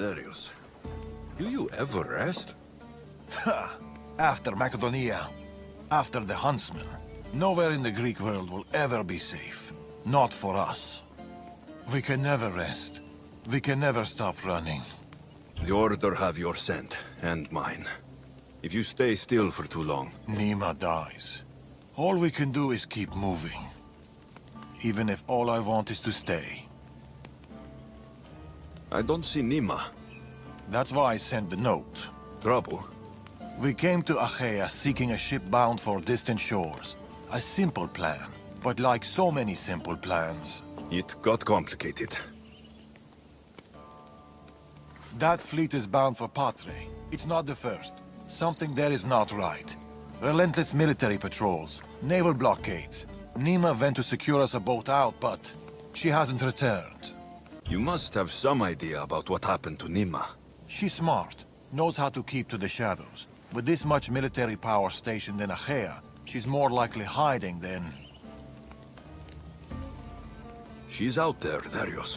Darius, do you ever rest? Ha! After Macedonia, after the Huntsman, nowhere in the Greek world will ever be safe. Not for us. We can never rest. We can never stop running. The Order have your scent, and mine. If you stay still for too long... Nima dies. All we can do is keep moving. Even if all I want is to stay. I don't see Nima. That's why I sent the note. Trouble? We came to Achaea seeking a ship bound for distant shores. A simple plan, but like so many simple plans... It got complicated. That fleet is bound for Patre. It's not the first. Something there is not right. Relentless military patrols, naval blockades. Nima went to secure us a boat out, but she hasn't returned. You must have some idea about what happened to Nima. She's smart, knows how to keep to the shadows. With this much military power stationed in Achaea, she's more likely hiding than... She's out there, Darius.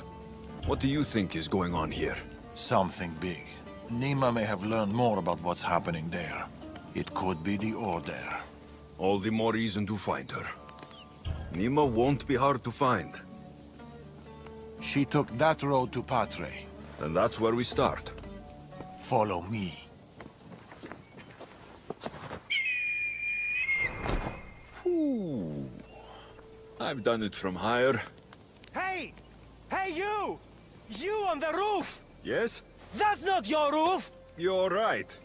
What do you think is going on here? Something big. Nima may have learned more about what's happening there. It could be the Order. All the more reason to find her. Nima won't be hard to find. She took that road to Patre. And that's where we start. Follow me. Ooh. I've done it from higher. Hey! Hey, you! You on the roof! Yes? That's not your roof! You're right.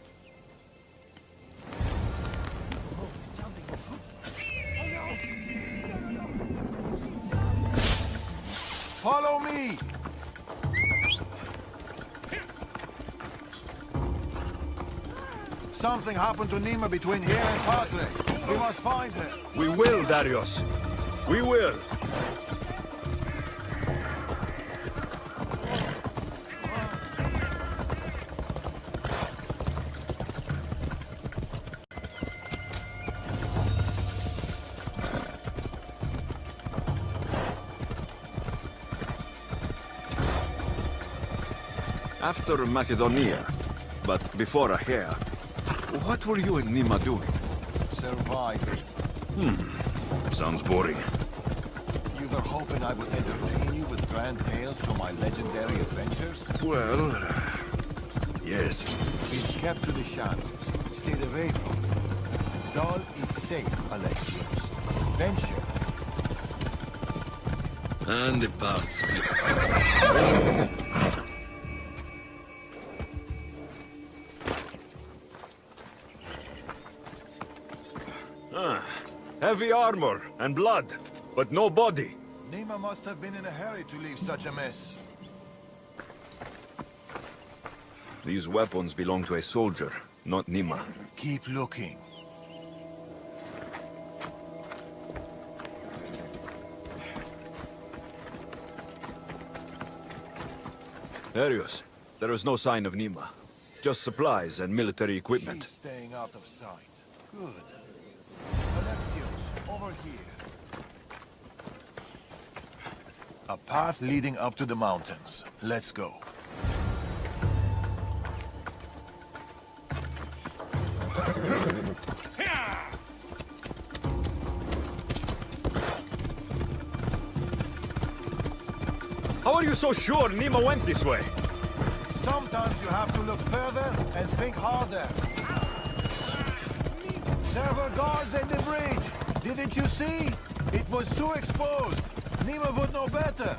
Follow me! Something happened to Nima between here and Patre. We must find her. We will, Darius. We will. After Macedonia, but before Achaea, what were you and Nima doing? Surviving. Sounds boring. You were hoping I would entertain you with grand tales from my legendary adventures? Well, yes. We kept to the shadows, stayed away from them. Dull is safe, Alexios. Adventure. And the path split. Heavy armor and blood, but no body. Nima must have been in a hurry to leave such a mess. These weapons belong to a soldier, not Nima. Keep looking. Darius, there is no sign of Nima. Just supplies and military equipment. She's staying out of sight. Good. Alexios, over here. A path leading up to the mountains. Let's go. How are you so sure Nima went this way? Sometimes you have to look further and think harder. There were guards at the bridge. Didn't you see? It was too exposed. Nima would know better.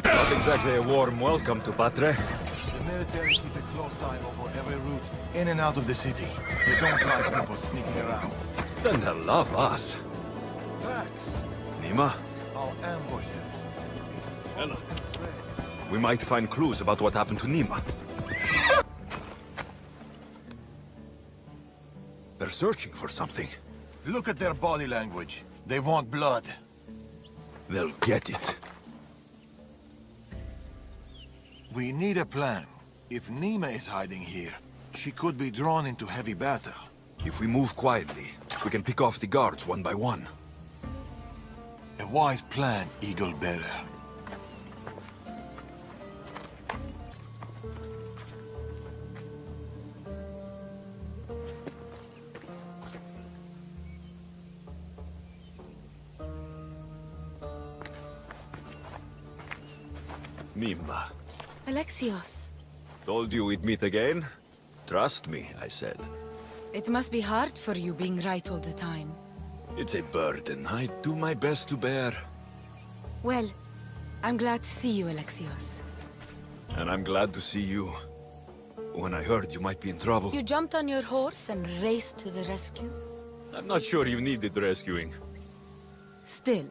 Not exactly a warm welcome to Patre. The military keep a close eye over every route in and out of the city. They don't like people sneaking around. Then they'll love us. Tracks. Nima, Our ambushes. Ella. We might find clues about what happened to Nima. They're searching for something. Look at their body language. They want blood. They'll get it. We need a plan. If Nima is hiding here, she could be drawn into heavy battle. If we move quietly, we can pick off the guards one by one. A wise plan, Eagle Bearer. Nima. Alexios, Told you we'd meet again? Trust me, I said. it must be hard for you being right all the time. It's a burden I do my best to bear. Well, I'm glad to see you, Alexios. And I'm glad to see you. When I heard you might be in trouble, You jumped on your horse and raced to the rescue? I'm not sure you needed rescuing. Still.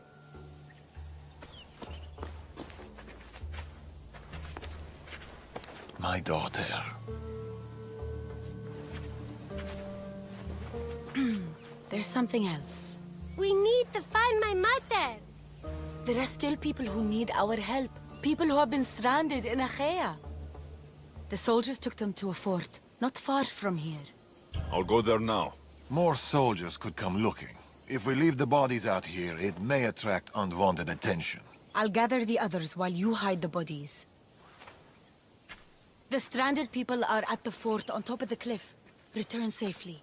My daughter. There's something else. We need to find my mother. There are still people who need our help. People who have been stranded in Achaea. The soldiers took them to a fort, not far from here. I'll go there now. More soldiers could come looking. If we leave the bodies out here, it may attract unwanted attention. I'll gather the others while you hide the bodies. The stranded people are at the fort on top of the cliff. Return safely.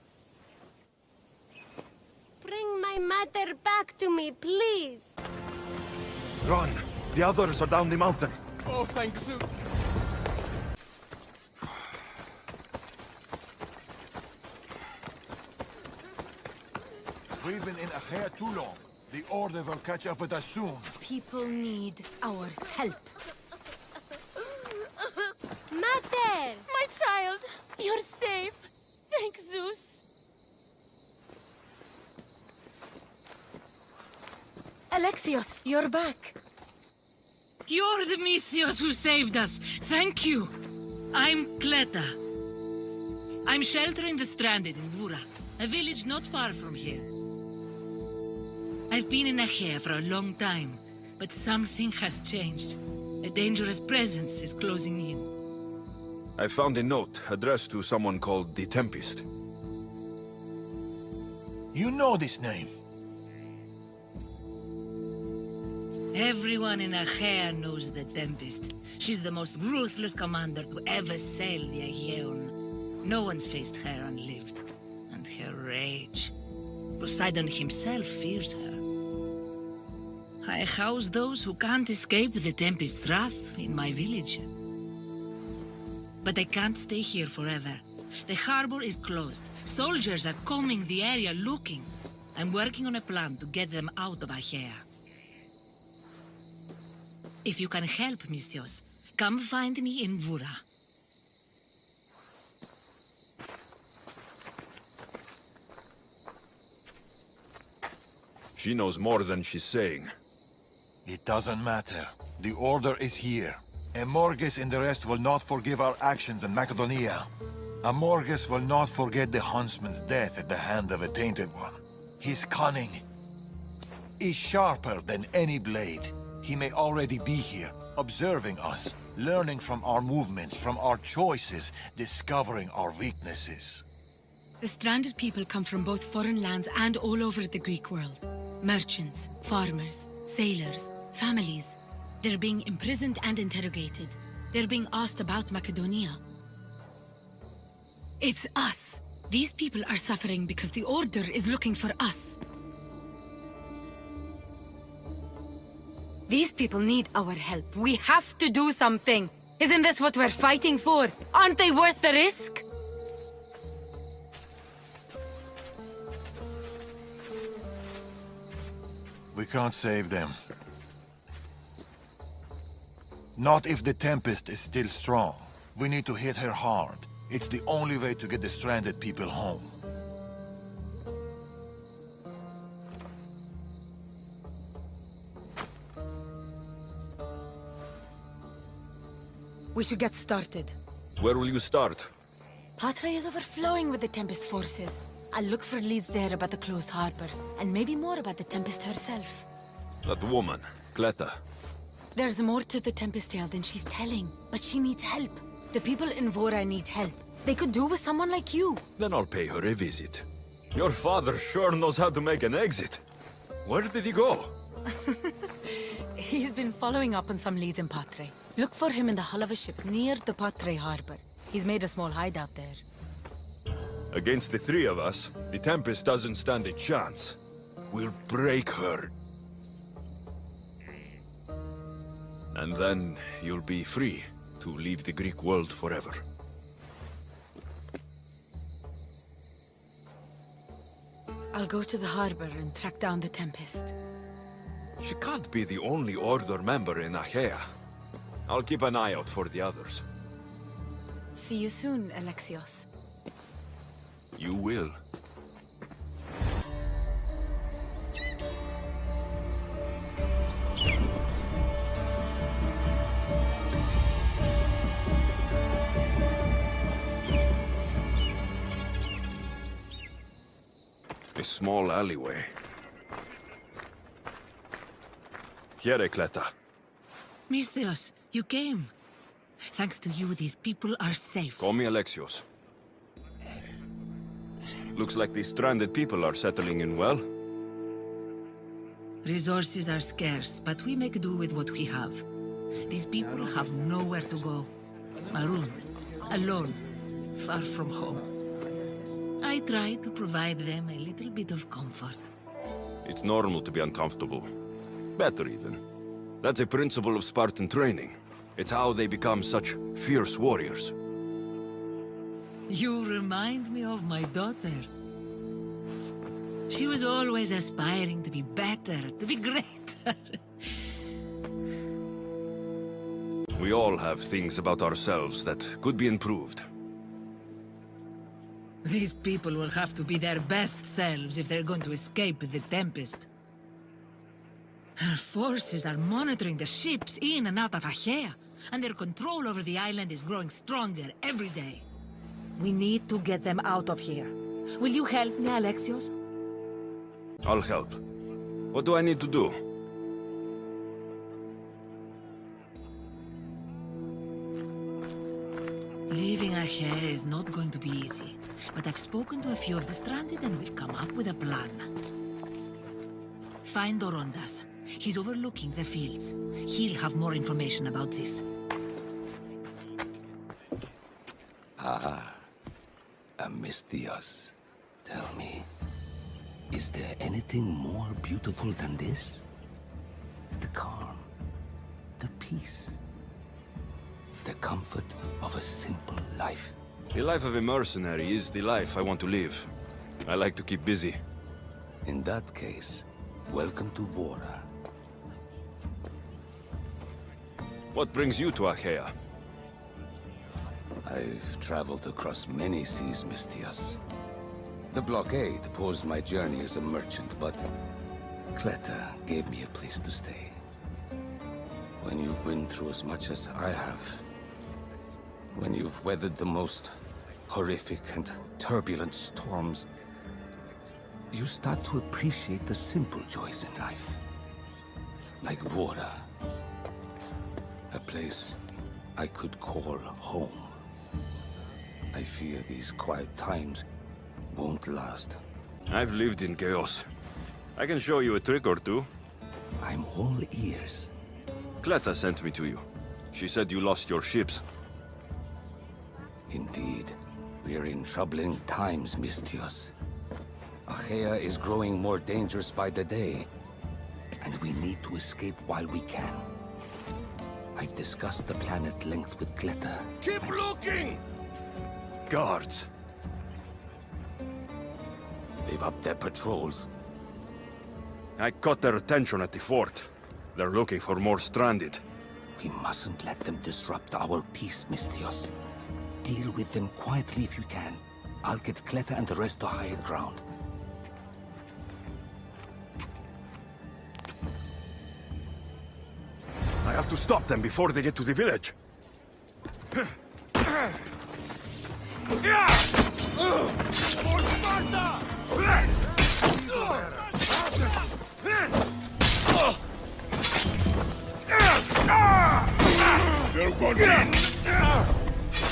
Bring my mother back to me, please. Run! The others are down the mountain. Oh, thank Zeus. We've been in Achaea too long. The Order will catch up with us soon. People need our help. Mother! My child, you're safe. Thank Zeus. Alexios, you're back. You're the Misthios who saved us. Thank you. I'm Kleta. I'm sheltering the stranded in Vura, a village not far from here. I've been in Achaea for a long time, but something has changed. A dangerous presence is closing in. I found a note addressed to someone called the Tempest. You know this name. Everyone in Achaea knows the Tempest. She's the most ruthless commander to ever sail the Aegean. No one's faced her unlived. And her rage. Poseidon himself fears her. I house those who can't escape the Tempest's wrath in my village. But I can't stay here forever. The harbor is closed. Soldiers are combing the area looking. I'm working on a plan to get them out of Achaea. If you can help, Misthios, come find me in Vura. She knows more than she's saying. It doesn't matter. The Order is here. Amorges and the rest will not forgive our actions in Macedonia. Amorges will not forget the huntsman's death at the hand of a tainted one. His cunning is sharper than any blade. He may already be here, observing us, learning from our movements, from our choices, discovering our weaknesses. The stranded people come from both foreign lands and all over the Greek world. Merchants, farmers, sailors, families. They're being imprisoned and interrogated. They're being asked about Macedonia. It's us. These people are suffering because the Order is looking for us. These people need our help. We have to do something. Isn't this what we're fighting for? Aren't they worth the risk? We can't save them. Not if the Tempest is still strong. We need to hit her hard. It's the only way to get the stranded people home. We should get started. Where will you start? Patre is overflowing with the Tempest forces. I'll look for leads there about the closed harbor, and maybe more about the Tempest herself. That woman, Kleta. There's more to the Tempest tale than she's telling, but she needs help. The people in Vora need help. They could do with someone like you. Then I'll pay her a visit. Your father sure knows how to make an exit. Where did he go? He's been following up on some leads in Patre. Look for him in the hull of a ship near the Patre harbor. He's made a small hideout there. Against the three of us, the Tempest doesn't stand a chance. We'll break her. And then you'll be free to leave the Greek world forever. I'll go to the harbor and track down the Tempest. She can't be the only Order member in Achaea. I'll keep an eye out for the others. See you soon, Alexios. You will. A small alleyway. Here, Cleta. Misthios, you came. Thanks to you, these people are safe. Call me Alexios. Looks like these stranded people are settling in well. Resources are scarce, but we make do with what we have. These people have nowhere to go. Marooned, alone, far from home. I try to provide them a little bit of comfort. It's normal to be uncomfortable. Better even. That's a principle of Spartan training. It's how they become such fierce warriors. You remind me of my daughter. She was always aspiring to be better, to be greater. We all have things about ourselves that could be improved. These people will have to be their best selves if they're going to escape the Tempest. Our forces are monitoring the ships in and out of Achaea, and their control over the island is growing stronger every day. We need to get them out of here. Will you help me, Alexios? I'll help. What do I need to do? Leaving Achaea is not going to be easy, but I've spoken to a few of the stranded and we've come up with a plan. Find Dorondas. He's overlooking the fields. He'll have more information about this. Misthios, tell me, is there anything more beautiful than this? The calm, the peace, the comfort of a simple life. The life of a mercenary is the life I want to live. I like to keep busy. In that case, welcome to Vora. What brings you to Achaea? I've traveled across many seas, Misthios. The blockade posed my journey as a merchant, but Cleta gave me a place to stay. When you've been through as much as I have, when you've weathered the most horrific and turbulent storms, you start to appreciate the simple joys in life. Like Vora. A place I could call home. I fear these quiet times won't last. I've lived in chaos. I can show you a trick or two. I'm all ears. Cleta sent me to you. She said you lost your ships. Indeed, we are in troubling times, Misthios. Achaea is growing more dangerous by the day, and we need to escape while we can. I've discussed the plan at length with Cleta. Keep looking! Guards. They've upped their patrols. I caught their attention at the fort. They're looking for more stranded. We mustn't let them disrupt our peace, Misthios. Deal with them quietly if you can. I'll get Cleta and the rest to higher ground. I have to stop them before they get to the village.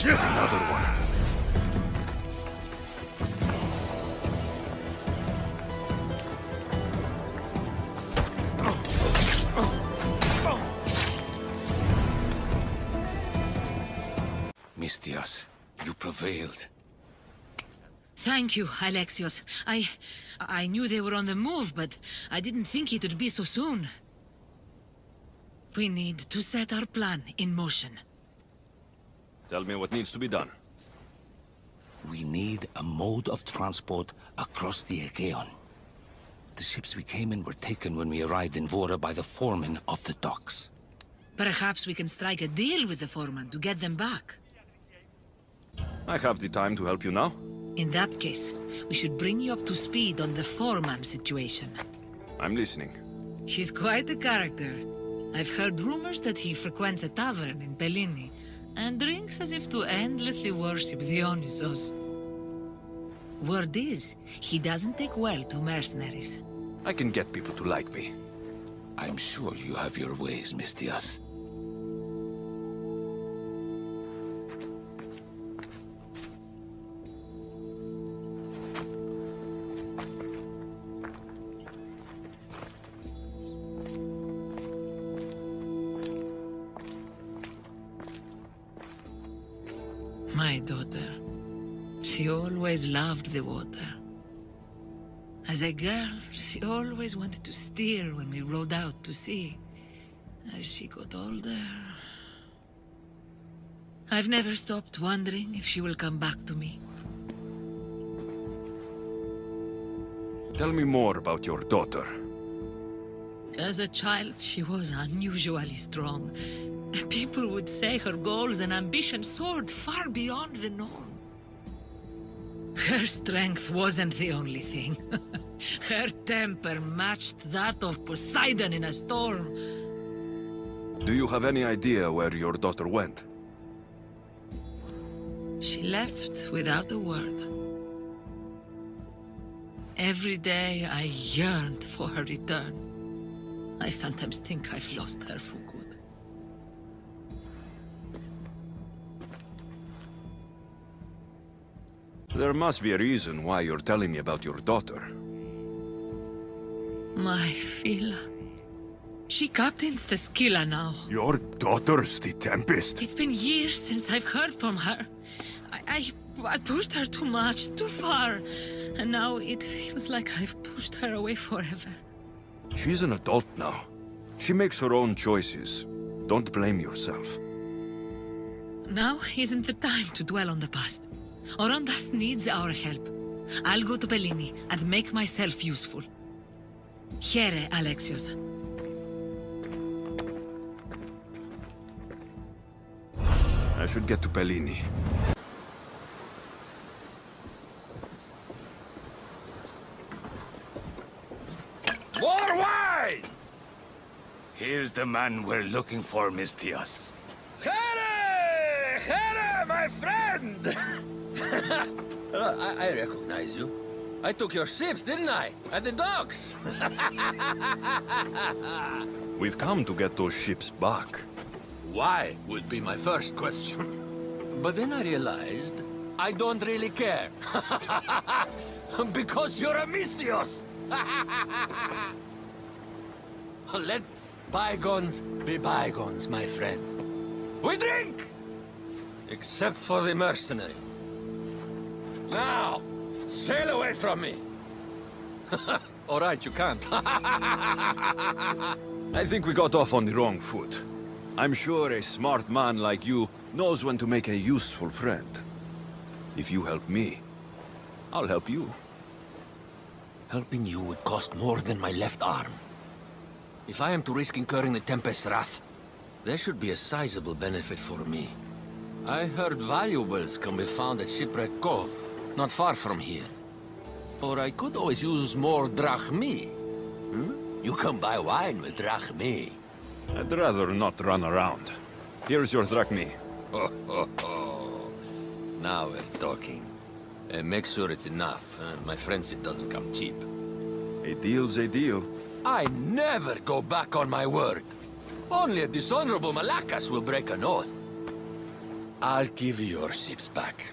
Another one. Misthios, you prevailed. Thank you, Alexios. I knew they were on the move, but I didn't think it would be so soon. We need to set our plan in motion. Tell me what needs to be done. We need a mode of transport across the Aegean. The ships we came in were taken when we arrived in Vora by the foreman of the docks. Perhaps we can strike a deal with the foreman to get them back. I have the time to help you now. In that case, we should bring you up to speed on the foreman situation. I'm listening. He's quite a character. I've heard rumors that he frequents a tavern in Bellini and drinks as if to endlessly worship Dionysos. Word is, he doesn't take well to mercenaries. I can get people to like me. I'm sure you have your ways, Mistias. My daughter. She always loved the water. As a girl, she always wanted to steer when we rowed out to sea. As she got older... I've never stopped wondering if she will come back to me. Tell me more about your daughter. As a child, she was unusually strong. People would say her goals and ambitions soared far beyond the norm. Her strength wasn't the only thing. Her temper matched that of Poseidon in a storm. Do you have any idea where your daughter went? She left without a word. Every day I yearned for her return. I sometimes think I've lost her for good. There must be a reason why you're telling me about your daughter. My Fila. She captains the Scylla now. Your daughter's the Tempest? It's been years since I've heard from her. I pushed her too much, too far. And now it feels like I've pushed her away forever. She's an adult now. She makes her own choices. Don't blame yourself. Now isn't the time to dwell on the past. Orondas needs our help. I'll go to Bellini and make myself useful. Here, Alexios. I should get to Bellini. More wine! Here's the man we're looking for, Mistias. Here! Here, my friend! I recognize you. I took your ships, didn't I? At the docks! We've come to get those ships back. Why would be my first question. But then I realized I don't really care. Because you're a Mistios! Let bygones be bygones, my friend. We drink! Except for the mercenary. Now, sail away from me! All right, you can't. I think we got off on the wrong foot. I'm sure a smart man like you knows when to make a useful friend. If you help me, I'll help you. Helping you would cost more than my left arm. If I am to risk incurring the Tempest's wrath, there should be a sizable benefit for me. I heard valuables can be found at Shipwreck Cove, not far from here. Or I could always use more drachmi. You can buy wine with drachmi. I'd rather not run around. Here's your drachmi. Now we're talking. Make sure it's enough. My friends, it doesn't come cheap. A deal's a deal. I never go back on my word. Only a dishonorable Malakas will break an oath. I'll give you your ships back.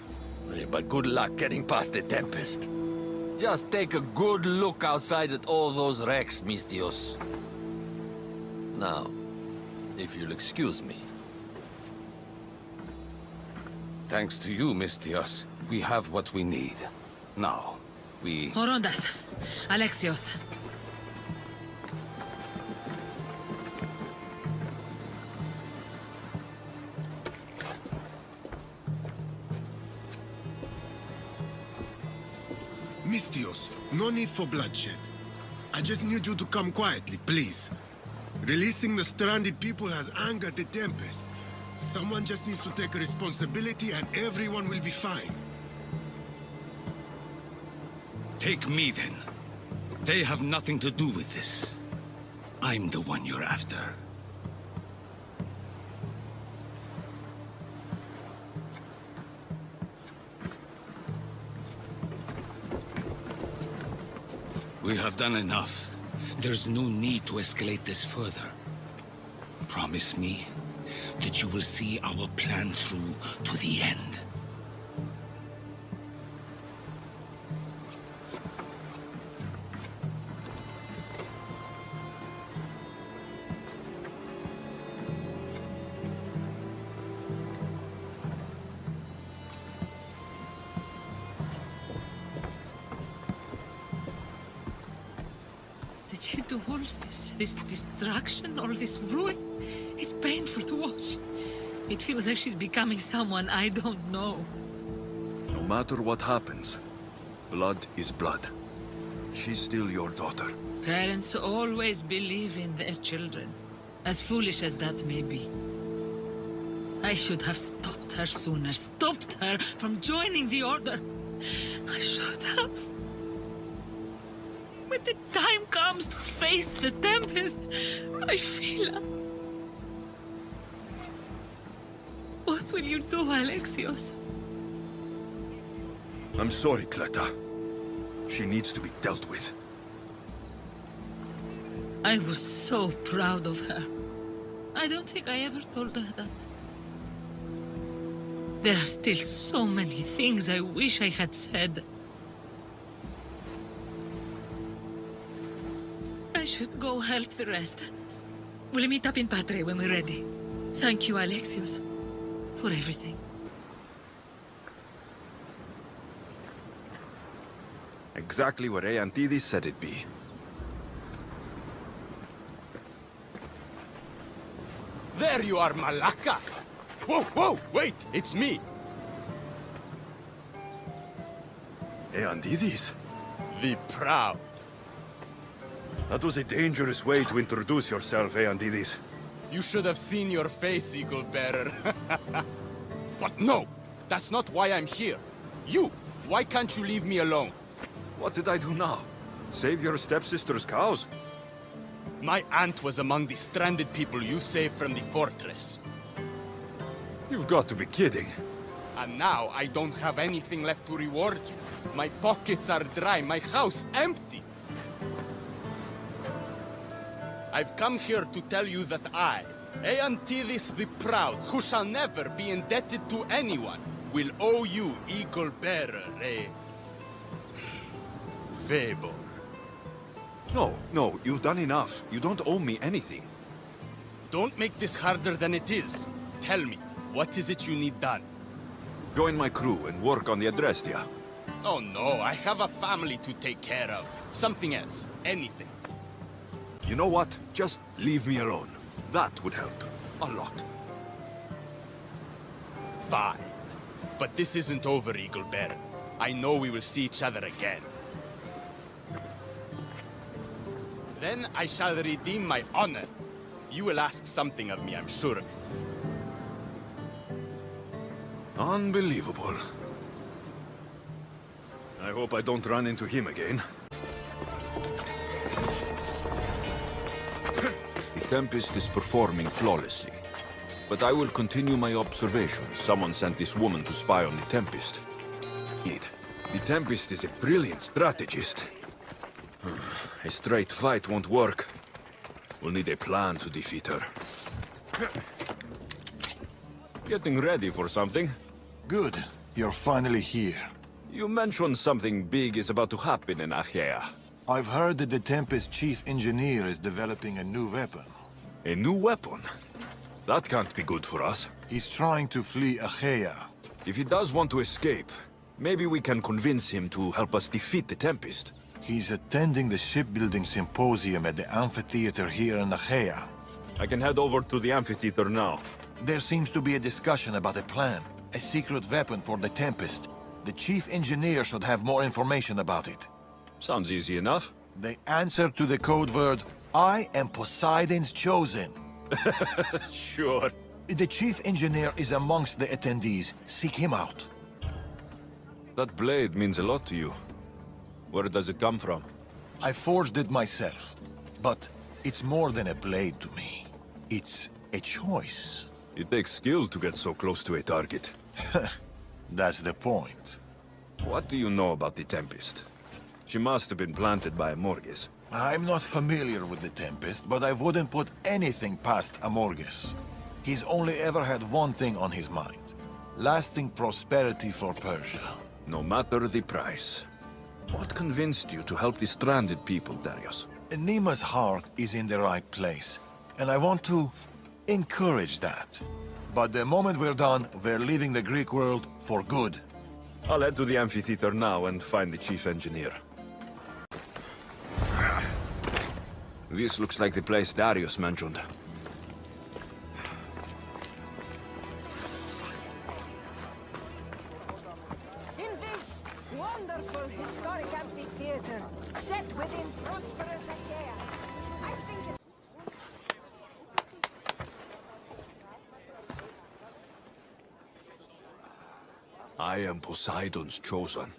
But good luck getting past the Tempest. Just take a good look outside at all those wrecks, Mistios. Now, if you'll excuse me. Thanks to you, Mistias, we have what we need. Now, Orondas. Alexios. no need for bloodshed. I just need you to come quietly, please. Releasing the stranded people has angered the Tempest. Someone just needs to take responsibility and everyone will be fine. Take me then. They have nothing to do with this. I'm the one you're after. We have done enough. There's no need to escalate this further. Promise me that you will see our plan through to the end. Did you do all this? This destruction, all this ruin? It's painful to watch. It feels like she's becoming someone I don't know. No matter what happens, blood is blood. She's still your daughter. Parents always believe in their children, as foolish as that may be. I should have stopped her sooner, stopped her from joining the Order. I should have. When the time comes to face the Tempest, I feel... What will you do, Alexios? I'm sorry, Cleta. She needs to be dealt with. I was so proud of her. I don't think I ever told her that. There are still so many things I wish I had said. I should go help the rest. We'll meet up in Patre when we're ready. Thank you, Alexios, for everything. Exactly where Aeantidis said it'd be. There you are, Malaka! Whoa, whoa, wait, it's me! Aeantidis? The Proud. That was a dangerous way to introduce yourself, Aeantidis. You should have seen your face, Eagle Bearer. But no, that's not why I'm here. You, why can't you leave me alone? What did I do now? Save your stepsister's cows? My aunt was among the stranded people you saved from the fortress. You've got to be kidding. And now I don't have anything left to reward you. My pockets are dry, my house empty. I've come here to tell you that I, Aeantidis the Proud, who shall never be indebted to anyone, will owe you, Eagle Bearer, a... favor. No, you've done enough. You don't owe me anything. Don't make this harder than it is. Tell me, what is it you need done? Join my crew and work on the Adrestia. Oh no, I have a family to take care of. Something else, anything. You know what? Just leave me alone. That would help. A lot. Fine. But this isn't over, Eagle Bearer. I know we will see each other again. Then I shall redeem my honor. You will ask something of me, I'm sure of it. Unbelievable. I hope I don't run into him again. The Tempest is performing flawlessly. But I will continue my observation. Someone sent this woman to spy on the Tempest. The Tempest is a brilliant strategist. A straight fight won't work. We'll need a plan to defeat her. Getting ready for something? Good. You're finally here. You mentioned something big is about to happen in Achaea. I've heard that the Tempest chief engineer is developing a new weapon. A new weapon? That can't be good for us. He's trying to flee Achaea. If he does want to escape, maybe we can convince him to help us defeat the Tempest. He's attending the shipbuilding symposium at the amphitheater here in Achaea. I can head over to the amphitheater now. There seems to be a discussion about a plan. A secret weapon for the Tempest. The chief engineer should have more information about it. Sounds easy enough. The answer to the code word, I am Poseidon's chosen. Sure. The chief engineer is amongst the attendees. Seek him out. That blade means a lot to you. Where does it come from? I forged it myself. But it's more than a blade to me. It's a choice. It takes skill to get so close to a target. That's the point. What do you know about the Tempest? She must have been planted by Amorges. I'm not familiar with the Tempest, but I wouldn't put anything past Amorges. He's only ever had one thing on his mind. Lasting prosperity for Persia. No matter the price. What convinced you to help the stranded people, Darius? Nima's heart is in the right place, and I want to encourage that. But the moment we're done, we're leaving the Greek world for good. I'll head to the amphitheater now and find the chief engineer. This looks like the place Darius mentioned. In this wonderful historic amphitheater, set within prosperous Achaea, I think it... I am Poseidon's chosen.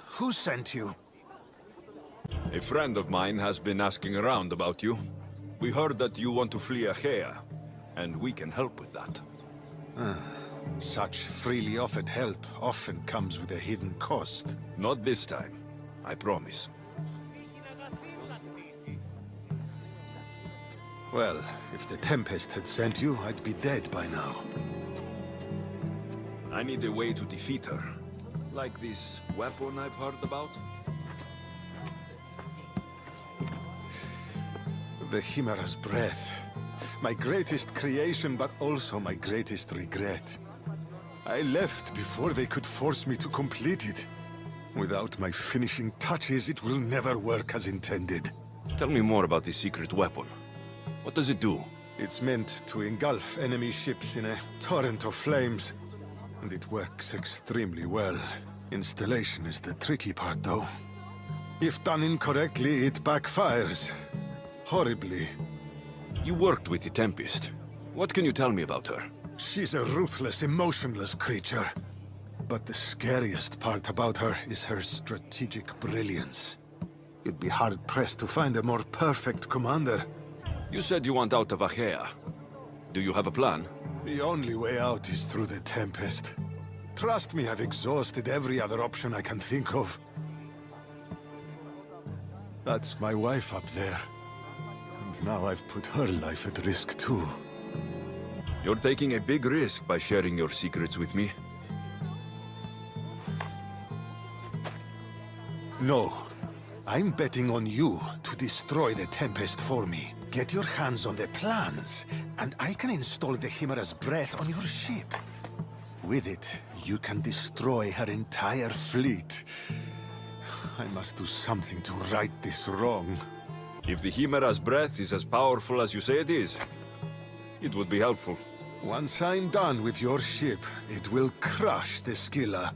Who sent you? A friend of mine has been asking around about you. We heard that you want to flee Achaea, and we can help with that. Such freely offered help often comes with a hidden cost. Not this time, I promise. Well, if the Tempest had sent you, I'd be dead by now. I need a way to defeat her. Like this weapon I've heard about? The Chimera's breath. My greatest creation, but also my greatest regret. I left before they could force me to complete it. Without my finishing touches, it will never work as intended. Tell me more about this secret weapon. What does it do? It's meant to engulf enemy ships in a torrent of flames. And it works extremely well. Installation is the tricky part, though. If done incorrectly, it backfires. Horribly. You worked with the Tempest. What can you tell me about her? She's a ruthless, emotionless creature. But the scariest part about her is her strategic brilliance. You'd be hard-pressed to find a more perfect commander. You said you want out of Achaea. Do you have a plan? The only way out is through the Tempest. Trust me, I've exhausted every other option I can think of. That's my wife up there. And now I've put her life at risk too. You're taking a big risk by sharing your secrets with me. No. I'm betting on you to destroy the Tempest for me. Get your hands on the plans, and I can install the Chimera's breath on your ship. With it, you can destroy her entire fleet. I must do something to right this wrong. If the Chimera's breath is as powerful as you say it is, it would be helpful. Once I'm done with your ship, it will crush the Scylla.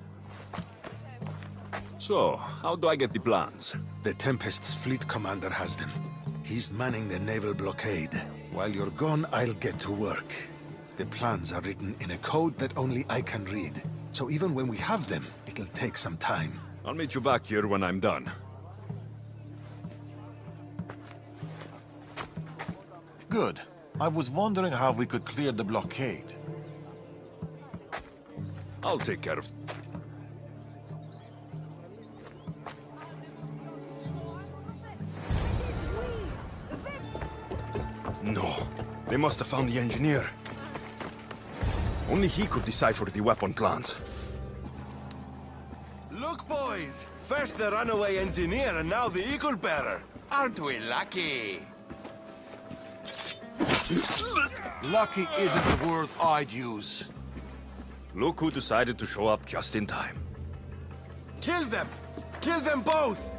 So, how do I get the plans? The Tempest's fleet commander has them. He's manning the naval blockade. While you're gone, I'll get to work. The plans are written in a code that only I can read. So even when we have them, it'll take some time. I'll meet you back here when I'm done. Good. I was wondering how we could clear the blockade. I'll take care of... No. They must have found the engineer. Only he could decipher the weapon plans. Look, boys! First the runaway engineer and now the eagle bearer. Aren't we lucky? Lucky isn't the word I'd use. Look who decided to show up just in time. Kill them! Kill them both!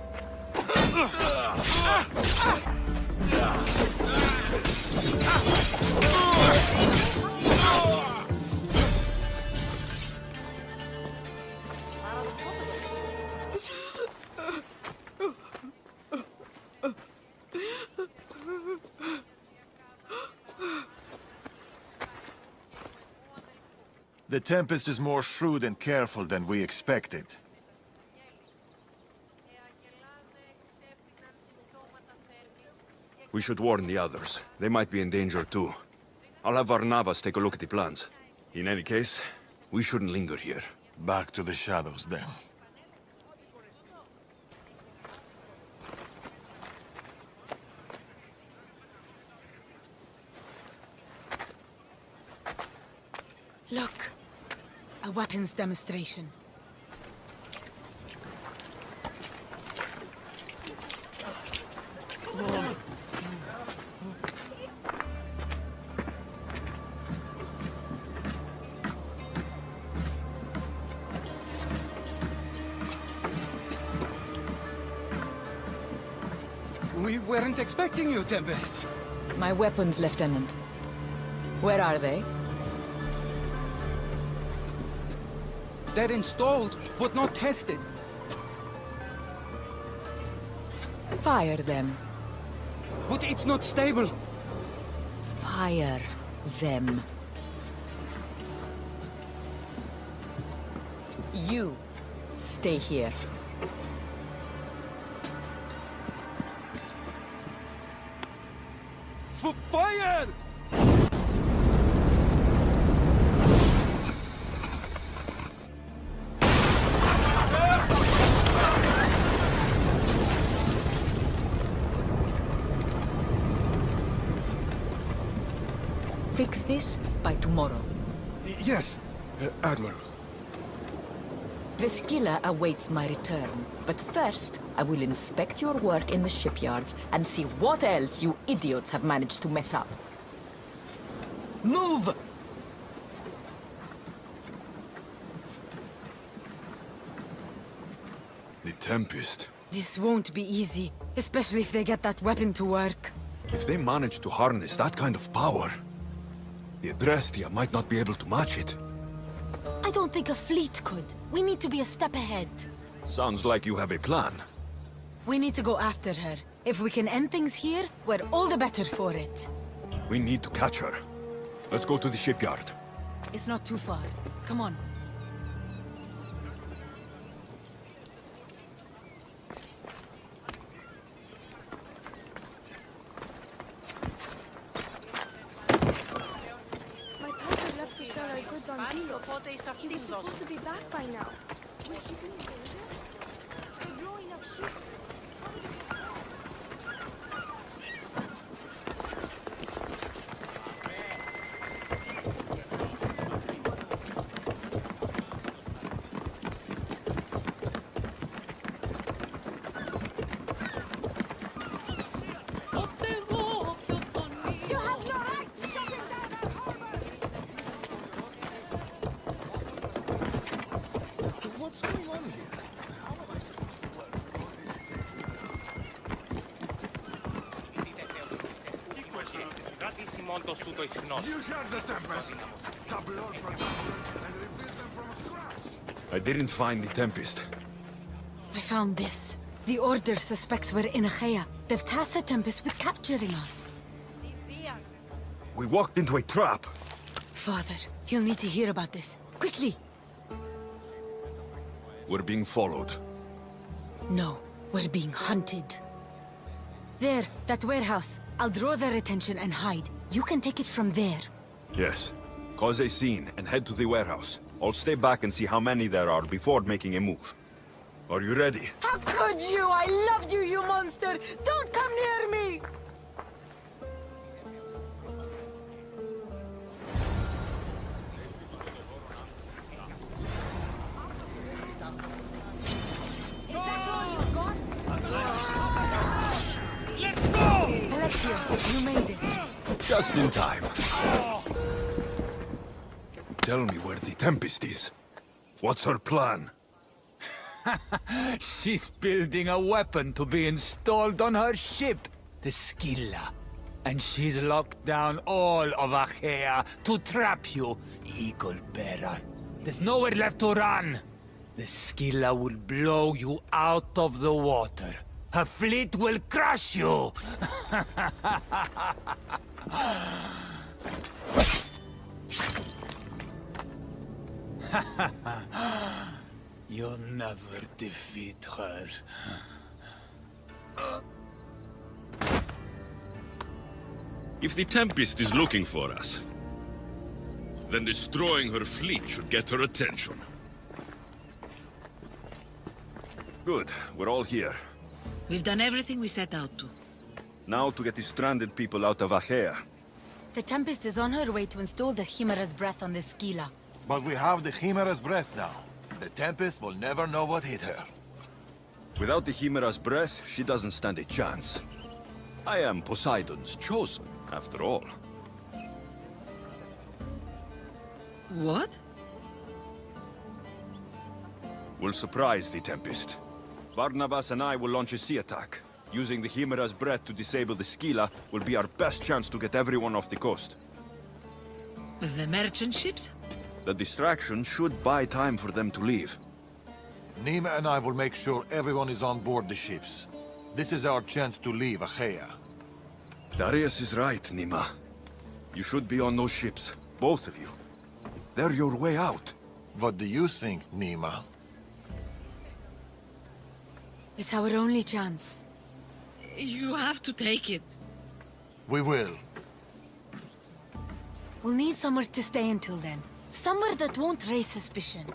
The Tempest is more shrewd and careful than we expected. We should warn the others. They might be in danger too. I'll have Varnavas take a look at the plans. In any case, we shouldn't linger here. Back to the shadows, then. Look! A weapons demonstration. We weren't expecting you, Tempest. My weapons, Lieutenant. Where are they? They're installed, but not tested. Fire them. But it's not stable. Fire them. You stay here. Fire! Fix this by tomorrow. Yes, Admiral. The Skilla awaits my return. But first, I will inspect your work in the shipyards and see what else you idiots have managed to mess up. Move! The Tempest. This won't be easy, especially if they get that weapon to work. If they manage to harness that kind of power, the Adrestia might not be able to match it. I don't think a fleet could. We need to be a step ahead. Sounds like you have a plan. We need to go after her. If we can end things here, we're all the better for it. We need to catch her. Let's go to the shipyard. It's not too far. Come on. My partner left to sell our goods on Delos. He was supposed to be back by now. Where's he been? They're blowing up ships. You have no right shutting down our harbor! What's going on here? How am I supposed to work with all these people? You heard the Tempest. Double all production and rebuild them from scratch. I didn't find the Tempest. I found this. The Order suspects we're in Achaea. They've tasked the Tempest with capturing us. We walked into a trap. Father, he'll need to hear about this. Quickly! We're being followed. No, we're being hunted. There, that warehouse. I'll draw their attention and hide. You can take it from there. Yes. Cause a scene and head to the warehouse. I'll stay back and see how many there are before making a move. Are you ready? How could you? I loved you, you monster! Don't come near me! Is that all you got? Alexios, you made it. Just in time. Tell me where the Tempest is. What's her plan? She's building a weapon to be installed on her ship, the Skilla. And she's locked down all of Achaea to trap you, Eagle Bearer. There's nowhere left to run. the Scylla will blow you out of the water. Her fleet will crush you! You'll never defeat her. If the Tempest is looking for us, then destroying her fleet should get her attention. Good, we're all here. We've done everything we set out to. Now to get the stranded people out of Achaea. The Tempest is on her way to install the Chimera's breath on the Scylla. But we have the Chimera's breath now. The Tempest will never know what hit her. Without the Chimera's breath, she doesn't stand a chance. I am Poseidon's chosen, after all. What? We'll surprise the Tempest. Barnabas and I will launch a sea attack. Using the Chimera's breath to disable the Scylla will be our best chance to get everyone off the coast. The merchant ships? The distraction should buy time for them to leave. Nima and I will make sure everyone is on board the ships. This is our chance to leave Achaea. Darius is right, Nima. You should be on those ships, both of you. They're your way out. What do you think, Nima? It's our only chance. You have to take it. We will. We'll need somewhere to stay until then. Somewhere that won't raise suspicion.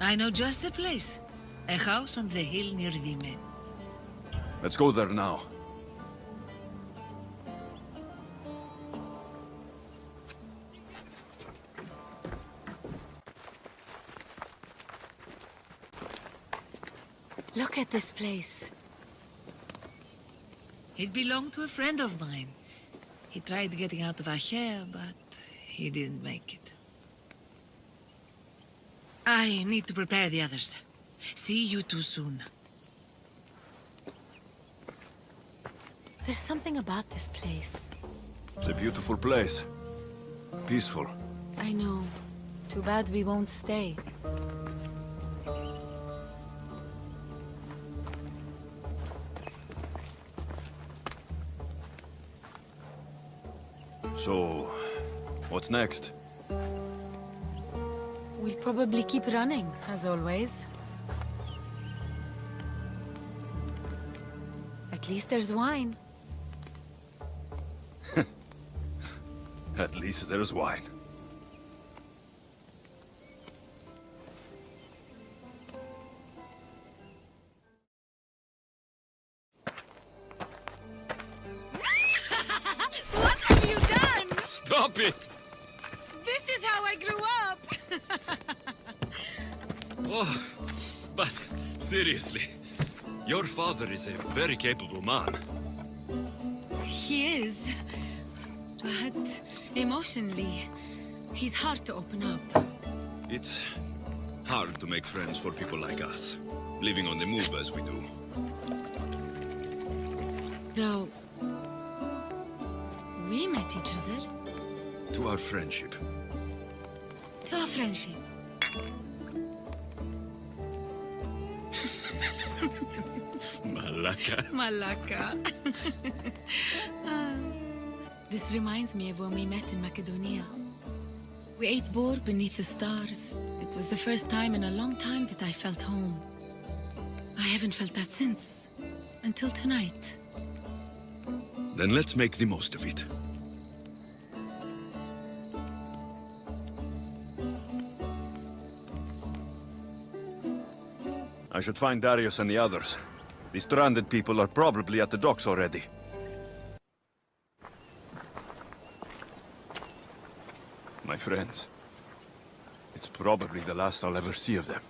I know just the place. A house on the hill near Dime. Let's go there now. Look at this place. It belonged to a friend of mine. He tried getting out of Achaea, but he didn't make it. I need to prepare the others. See you two soon. There's something about this place. It's a beautiful place. Peaceful. I know. Too bad we won't stay. So, what's next? We'll probably keep running, as always. At least there's wine. At least there's wine. What have you done? Stop it! This is how I grew up! Oh, but seriously, your father is a very capable man. He is. But emotionally, he's hard to open up. It's hard to make friends for people like us, living on the move as we do. Though, we met each other. To our friendship. To our friendship. Malaka. Malaka. This reminds me of when we met in Macedonia. We ate boar beneath the stars. It was the first time in a long time that I felt home. I haven't felt that since. Until tonight. Then let's make the most of it. I should find Darius and the others. The stranded people are probably at the docks already. My friends. It's probably the last I'll ever see of them.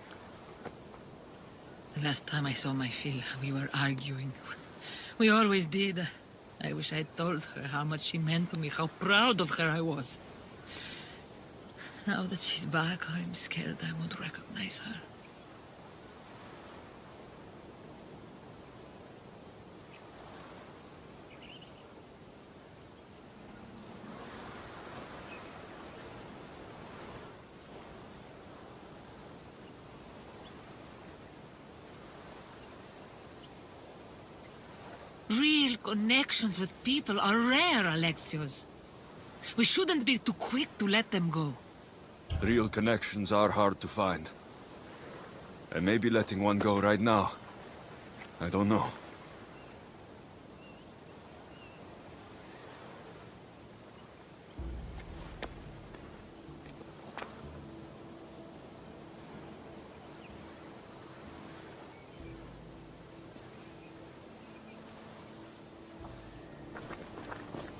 The last time I saw my Phil, we were arguing. We always did. I wish I'd told her how much she meant to me, how proud of her I was. Now that she's back, I'm scared I won't recognize her. Real connections with people are rare, Alexios. We shouldn't be too quick to let them go. Real connections are hard to find. And maybe letting one go right now. I don't know.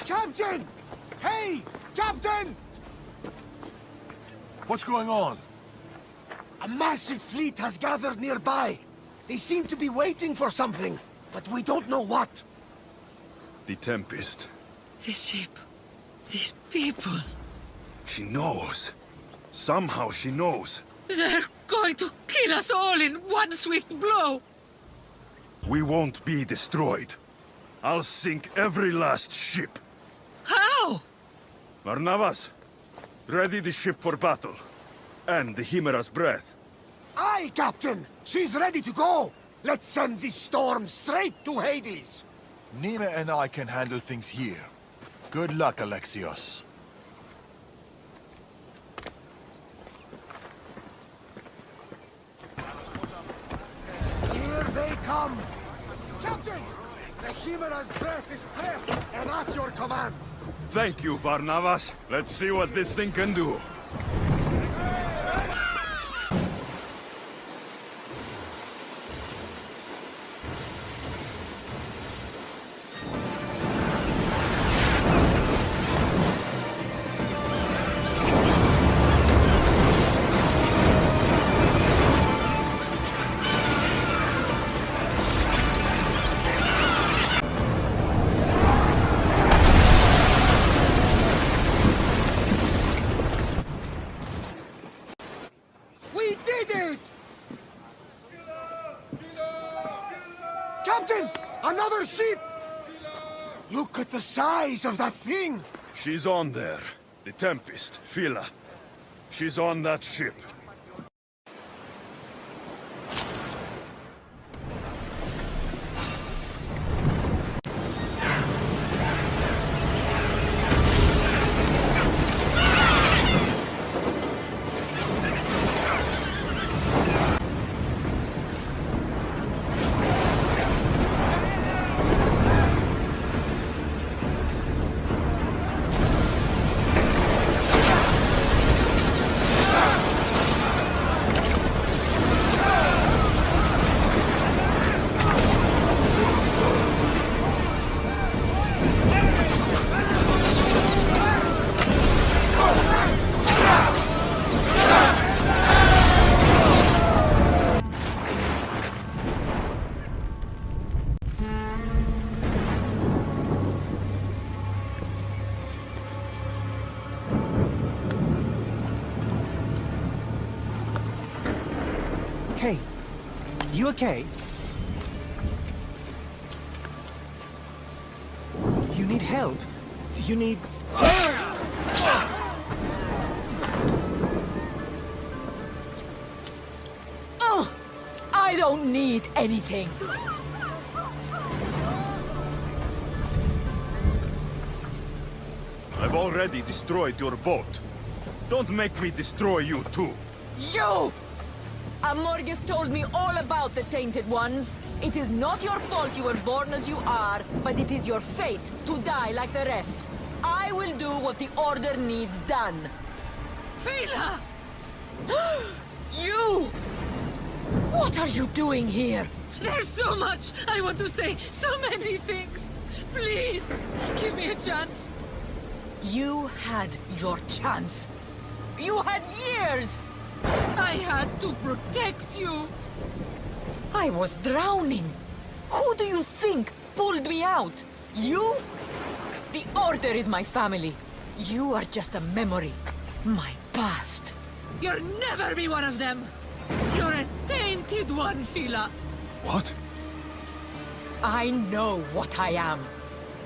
Captain! Hey! Captain! What's going on? A massive fleet has gathered nearby. They seem to be waiting for something, but we don't know what. The Tempest. This ship... these people... She knows. Somehow she knows. They're going to kill us all in one swift blow! We won't be destroyed. I'll sink every last ship. How? Barnabas, ready the ship for battle. And the Chimera's breath. Aye, Captain! She's ready to go! Let's send this storm straight to Hades! Nima and I can handle things here. Good luck, Alexios. Here they come! Captain! The Chimera's breath is prepped and at your command! Thank you, Barnabas. Let's see what this thing can do. Captain! Another ship! Look at the size of that thing! She's on there. The Tempest, Phila. She's on that ship. Hey, you okay? You need help? You need... Oh! I don't need anything. I've already destroyed your boat. Don't make me destroy you too. You! Amorgus told me all about the Tainted Ones. It is not your fault you were born as you are, but it is your fate to die like the rest. I will do what the Order needs done. Phila! You! What are you doing here? There's so much I want to say, so many things. Please, give me a chance. You had your chance. You had years! I had to protect you. I was drowning. Who do you think pulled me out? You? The Order is my family. You are just a memory. My past. You'll never be one of them. You're a tainted one, Phila. What? I know what I am.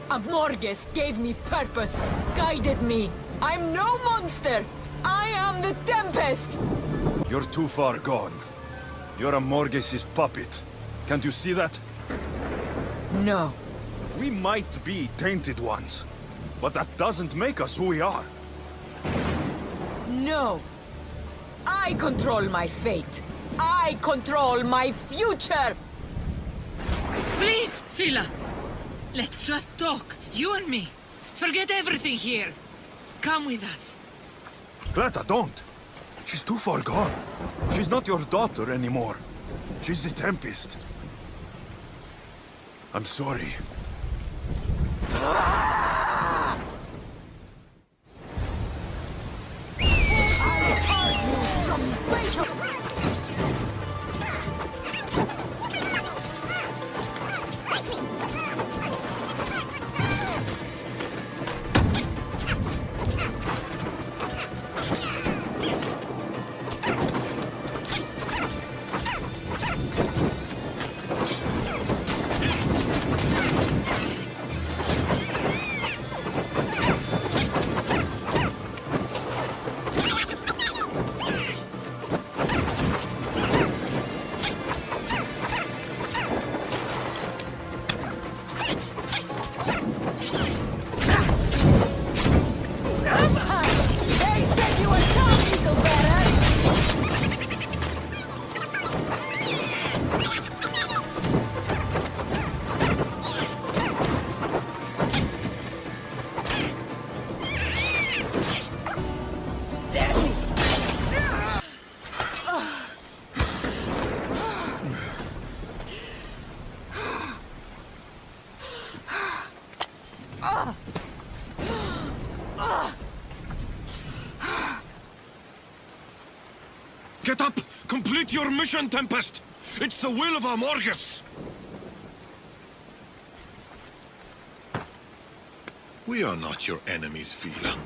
Amorgus gave me purpose, guided me. I'm no monster. I am the Tempest. You're too far gone. You're Amorges' puppet. Can't you see that? No. We might be tainted ones, but that doesn't make us who we are. No. I control my fate. I control my future! Please, Fila. Let's just talk, you and me. Forget everything here. Come with us. Cleta, don't. She's too far gone. She's not your daughter anymore. She's the Tempest. I'm sorry. Get up! Complete your mission, Tempest! It's the will of Amorgus! We are not your enemies, Fila.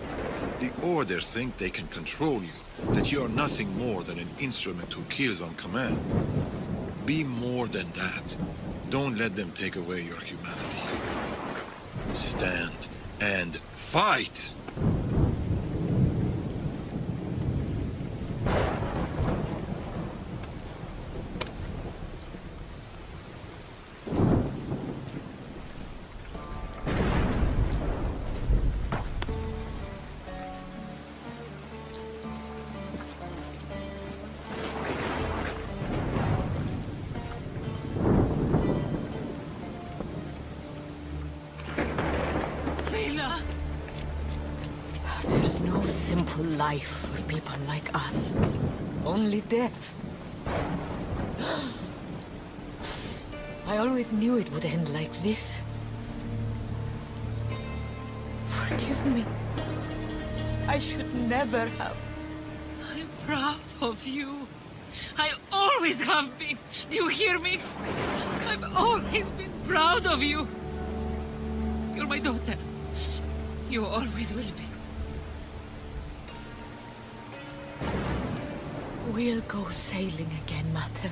The Order think they can control you, that you are nothing more than an instrument who kills on command. Be more than that. Don't let them take away your humanity. Stand and fight! There's no simple life for people like us. Only death. I always knew it would end like this. Forgive me. I should never have. I'm proud of you. I always have been. Do you hear me? I've always been proud of you. You're my daughter. You always will be. We'll go sailing again, Mater.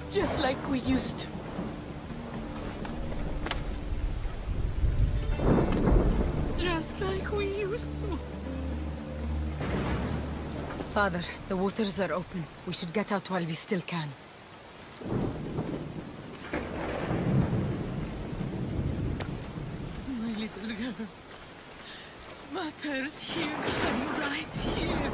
Just like we used to. Just like we used to. Father, the waters are open. We should get out while we still can. My little girl. Mater's here. I'm right here.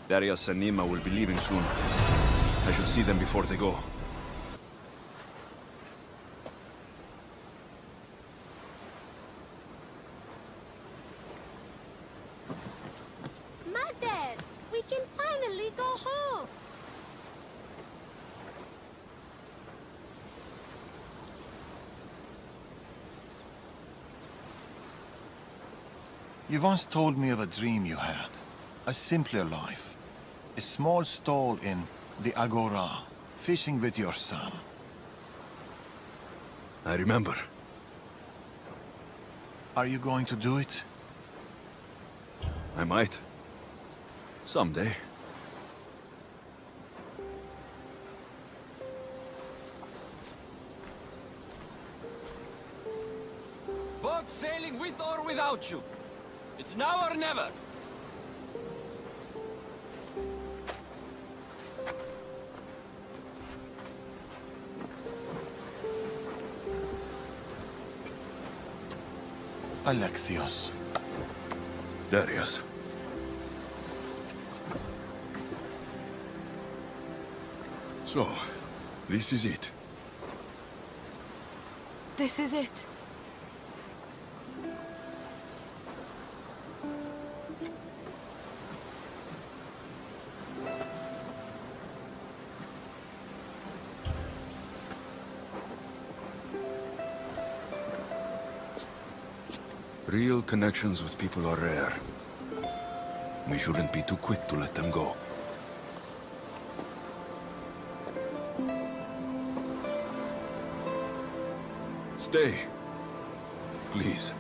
Darius and Nima will be leaving soon. I should see them before they go. Mother! We can finally go home! You once told me of a dream you had. A simpler life. A small stall in the Agora, fishing with your son. I remember. Are you going to do it? I might. Someday. Boat sailing with or without you. It's now or never. Alexios. Darius. So, this is it. This is it. Real connections with people are rare. We shouldn't be too quick to let them go. Stay. Please.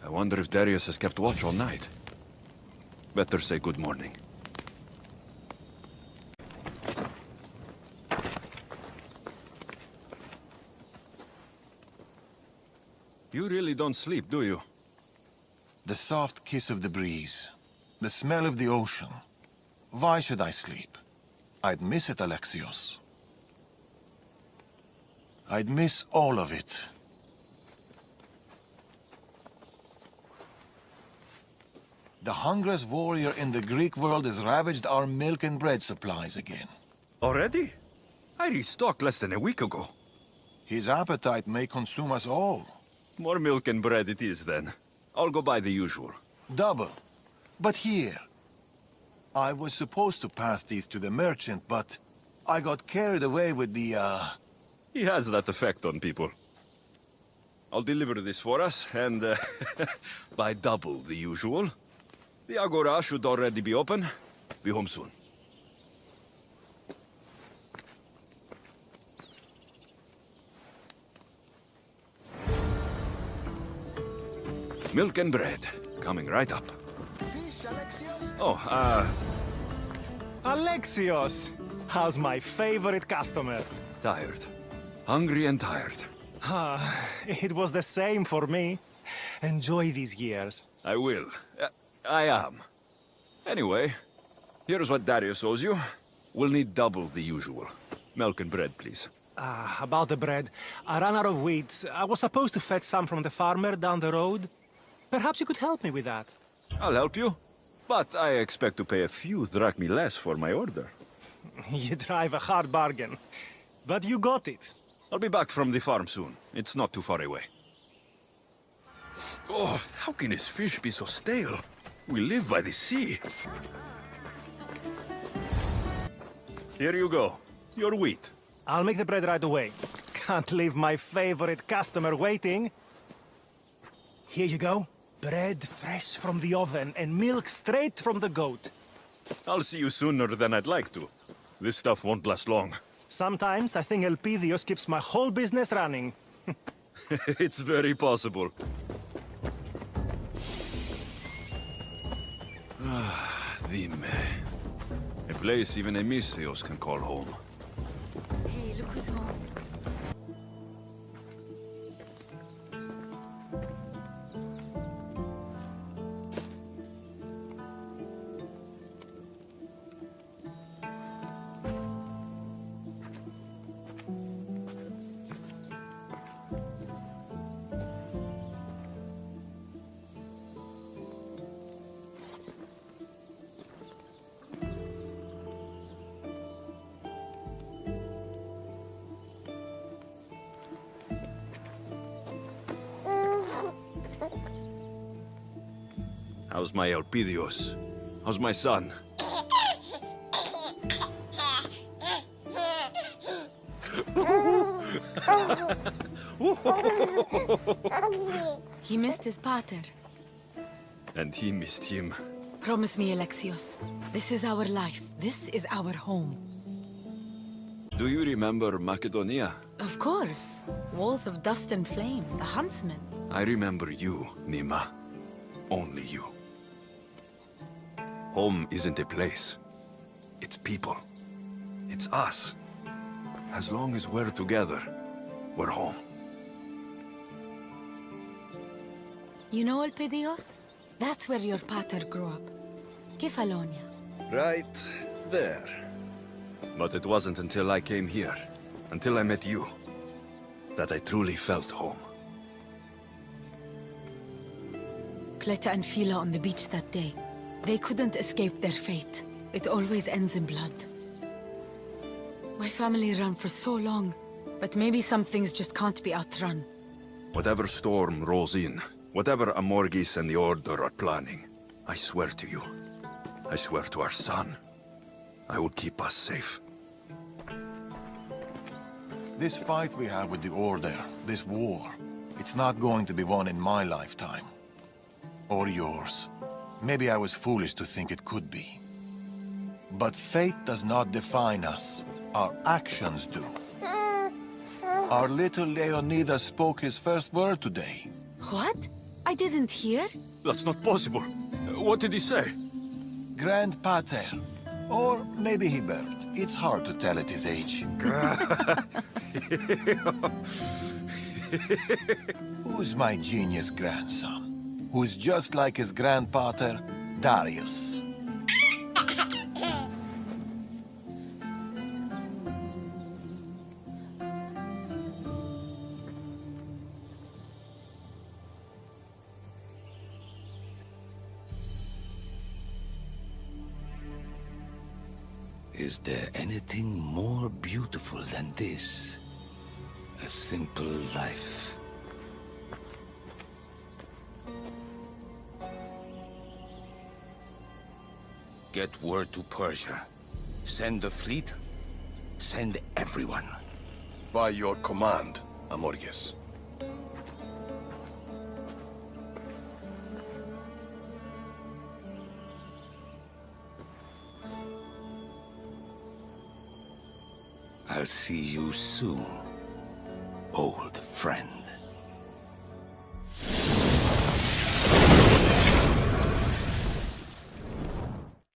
I wonder if Darius has kept watch all night. Better say good morning. You really don't sleep, do you? The soft kiss of the breeze. The smell of the ocean. Why should I sleep? I'd miss it, Alexios. I'd miss all of it. The hungriest warrior in the Greek world has ravaged our milk and bread supplies again. Already? I restocked less than a week ago. His appetite may consume us all. More milk and bread it is then. I'll go buy the usual. Double. But here. I was supposed to pass these to the merchant, but I got carried away with the, He has that effect on people. I'll deliver this for us, and buy double the usual. The Agora should already be open. Be home soon. Milk and bread. Coming right up. Oh, Alexios! How's my favorite customer? tired. Hungry and tired. It was the same for me. Enjoy these years. I will. I am. Anyway, here's what Darius owes you. We'll need double the usual. Milk and bread, please. About the bread. I ran out of wheat. I was supposed to fetch some from the farmer down the road. Perhaps you could help me with that. I'll help you. But I expect to pay a few drachmi less for my order. You drive a hard bargain. But you got it. I'll be back from the farm soon. It's not too far away. Oh, how can this fish be so stale? We live by the sea. Here you go. Your wheat. I'll make the bread right away. Can't leave my favorite customer waiting. Here you go. Bread fresh from the oven and milk straight from the goat. I'll see you sooner than I'd like to. This stuff won't last long. Sometimes I think Elpidios keeps my whole business running. It's very possible. Dime. A place even a Misthios can call home. Hey, look who's home. How's my Elpidios? How's my son? He missed his pater. And he missed him. Promise me, Alexios. This is our life. This is our home. Do you remember Macedonia? Of course. Walls of dust and flame. The huntsman. I remember you, Nima. Only you. Home isn't a place. It's people. It's us. As long as we're together, we're home. You know Elpidios? That's where your pater grew up. Kefalonia. Right there. But it wasn't until I came here, until I met you, that I truly felt home. Cleta and Fila on the beach that day. They couldn't escape their fate. It always ends in blood. My family ran for so long, but maybe some things just can't be outrun. Whatever storm rolls in, whatever Amorgis and the Order are planning, I swear to you, I swear to our son, I will keep us safe. This fight we have with the Order, this war, it's not going to be won in my lifetime. Or yours. Maybe I was foolish to think it could be. But fate does not define us. Our actions do. Our little Leonidas spoke his first word today. What? I didn't hear. That's not possible. What did he say? Grand Pater. Or maybe he burped. It's hard to tell at his age. Who's my genius grandson? Who's just like his grandpater, Darius. Is there anything more beautiful than this? A simple life. Get word to Persia. Send the fleet. Send everyone. By your command, Amorges. I'll see you soon, old friend.